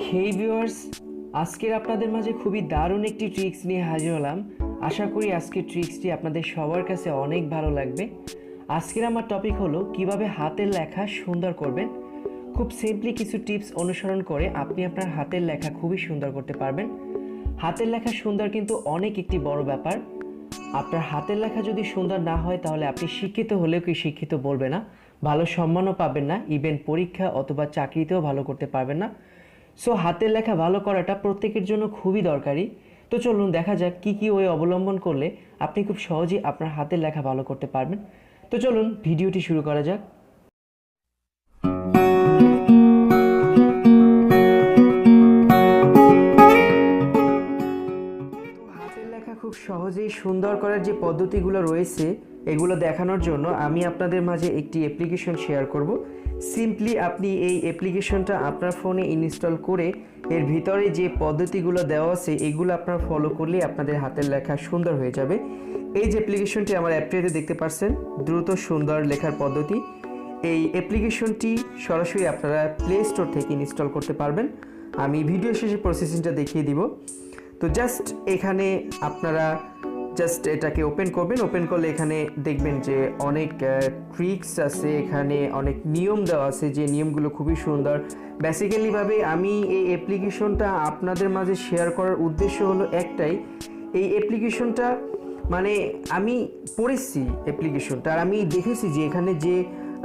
হেই viewers, আজকের আপনাদের মাঝে খুবই দারুণ একটি ট্রিক্স নিয়ে হাজির হলাম। আশা করি আজকের ট্রিক্সটি আপনাদের সবার কাছে অনেক ভালো লাগবে। আজকের আমার টপিক হলো কিভাবে হাতের লেখা সুন্দর করবেন। খুব সিম্পলি কিছু টিপস অনুসরণ করে আপনি আপনার হাতের লেখা খুবই সুন্দর করতে পারবেন। হাতের লেখা সুন্দর কিন্তু অনেক একটি বড় ব্যাপার। আপনার হাতের লেখা যদি সুন্দর না হয় তাহলে আপনি শিক্ষিত হলেও কি শিক্ষিত বলবে না, ভালো সম্মানও পাবেন না, ইভেন পরীক্ষা অথবা চাকরিতেও ভালো করতে পারবেন না। সো হাতের লেখা ভালো করাটা প্রত্যেকের জন্য খুবই দরকারি। তো চলুন দেখা যাক কী কী ওয়ে অবলম্বন করলে আপনি খুব সহজেই আপনার হাতের লেখা ভালো করতে পারবেন। তো চলুন ভিডিওটি শুরু করা যাক। হাতের লেখা খুব সহজেই সুন্দর করার যে পদ্ধতিগুলো রয়েছে এগুলো দেখানোর জন্য আমি আপনাদের মাঝে একটি অ্যাপ্লিকেশন শেয়ার করব। সিম্পলি আপনি এই অ্যাপ্লিকেশনটা আপনার ফোনে ইনস্টল করে এর ভিতরে যে পদ্ধতিগুলো দেওয়া আছে এগুলো আপনারা ফলো করলেই আপনাদের হাতের লেখা সুন্দর হয়ে যাবে। এই যে অ্যাপ্লিকেশনটি আমার অ্যাপটিতে দেখতে পাচ্ছেন, দ্রুত সুন্দর লেখার পদ্ধতি, এই অ্যাপ্লিকেশনটি সরাসরি আপনারা প্লে স্টোর থেকে ইনস্টল করতে পারবেন। আমি ভিডিও শেষে প্রসেসিংটা দেখিয়ে দিব। তো জাস্ট এখানে আপনারা জাস্ট এটাকে ওপেন করবেন। ওপেন করলে এখানে দেখবেন যে অনেক ট্রিক্স আছে, এখানে অনেক নিয়ম দেওয়া আছে, যে নিয়মগুলো খুবই সুন্দর। বেসিক্যালিভাবে আমি এই অ্যাপ্লিকেশনটা আপনাদের মাঝে শেয়ার করার উদ্দেশ্য হলো একটাই, এই অ্যাপ্লিকেশনটা মানে আমি পড়েছি অ্যাপ্লিকেশনটা আর আমি দেখেছি যে এখানে যে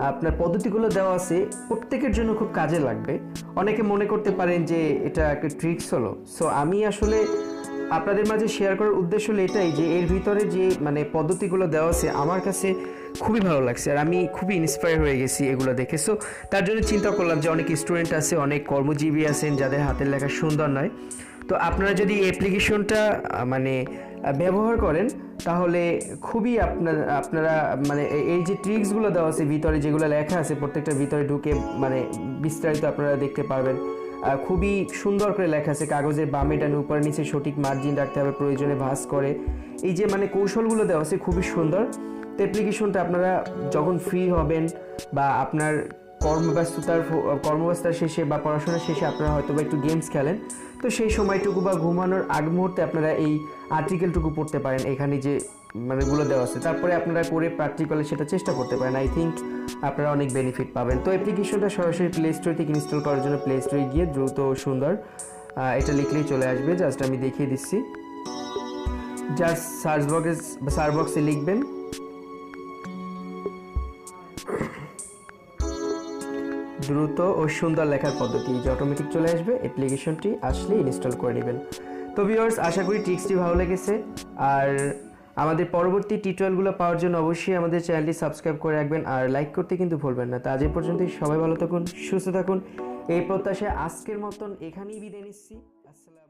আপনার পদ্ধতিগুলো দেওয়া আছে প্রত্যেকের জন্য খুব কাজে লাগবে। অনেকে মনে করতে পারেন যে এটা একটা ট্রিক্স হলো। সো আমি আসলে আপনাদের মাঝে শেয়ার করার উদ্দেশ্য হলো এটাই যে এর ভিতরে যে মানে পদ্ধতিগুলো দেওয়া আছে আমার কাছে খুবই ভালো লাগছে আর আমি খুবই ইন্সপায়ার হয়ে গেছি এগুলো দেখে। সো তার জন্য চিন্তা করলাম যে অনেক স্টুডেন্ট আছে, অনেক কর্মজীবী আছেন যাদের হাতের লেখা সুন্দর নয়। তো আপনারা যদি এই অ্যাপ্লিকেশনটা মানে ব্যবহার করেন তাহলে খুবই আপনারা মানে এই যে ট্রিক্সগুলো দেওয়া আছে ভিতরে যেগুলো লেখা আছে প্রত্যেকটা ভিতরে ঢুকে মানে বিস্তারিত আপনারা দেখতে পারবেন। খুবই সুন্দর করে লেখা আছে, কাগজের বামে ডানে উপরে নিচে সঠিক মার্জিন রাখতে হবে, প্রয়োজনে ভাঁজ করে, এই যে মানে কৌশলগুলো দেওয়া আছে খুবই সুন্দর। তো অ্যাপ্লিকেশনটা আপনারা যখন ফ্রি হবেন বা আপনার কর্মব্যস্ততার শেষে বা পড়াশোনা শেষে আপনারা হয়তো বা একটু গেমস খেলেন, তো সেই সময়টুকু বা ঘুমানোর আগ মুহূর্তে আপনারা এই আর্টিকেলটুকু পড়তে পারেন, এখানে যে মানেগুলো দেওয়া আছে, তারপরে আপনারা করে প্র্যাকটিক্যালি সেটা চেষ্টা করতে পারেন। আই থিঙ্ক আপনারা অনেক বেনিফিট পাবেন। তো অ্যাপ্লিকেশনটা সরাসরি প্লে স্টোর থেকে ইনস্টল করার জন্য প্লে স্টোরে গিয়ে দ্রুত সুন্দর এটা লিখলেই চলে আসবে। জাস্ট আমি দেখিয়ে দিচ্ছি। জাস্ট সার্চ বক্সে লিখবেন দ্রুত ও সুন্দর লেখার পদ্ধতি, যে অটোমেটিক চলে আসবে। অ্যাপ্লিকেশনটি আসলে ইনস্টল করে নেবেন। তো ভিউয়ার্স, আশা করি ট্রিক্সটি ভালো লেগেছে। আর আমাদের পরবর্তী টিউটোরিয়ালগুলো পাওয়ার জন্য অবশ্যই আমাদের চ্যানেলটি সাবস্ক্রাইব করে রাখবেন আর লাইক করতে কিন্তু ভুলবেন না। তো আজ এই পর্যন্তই, সবাই ভালো থাকুন, সুস্থ থাকুন, এই প্রত্যাশায় আজকের মতন এখানেই বিদায় নিচ্ছি। আসসালাম।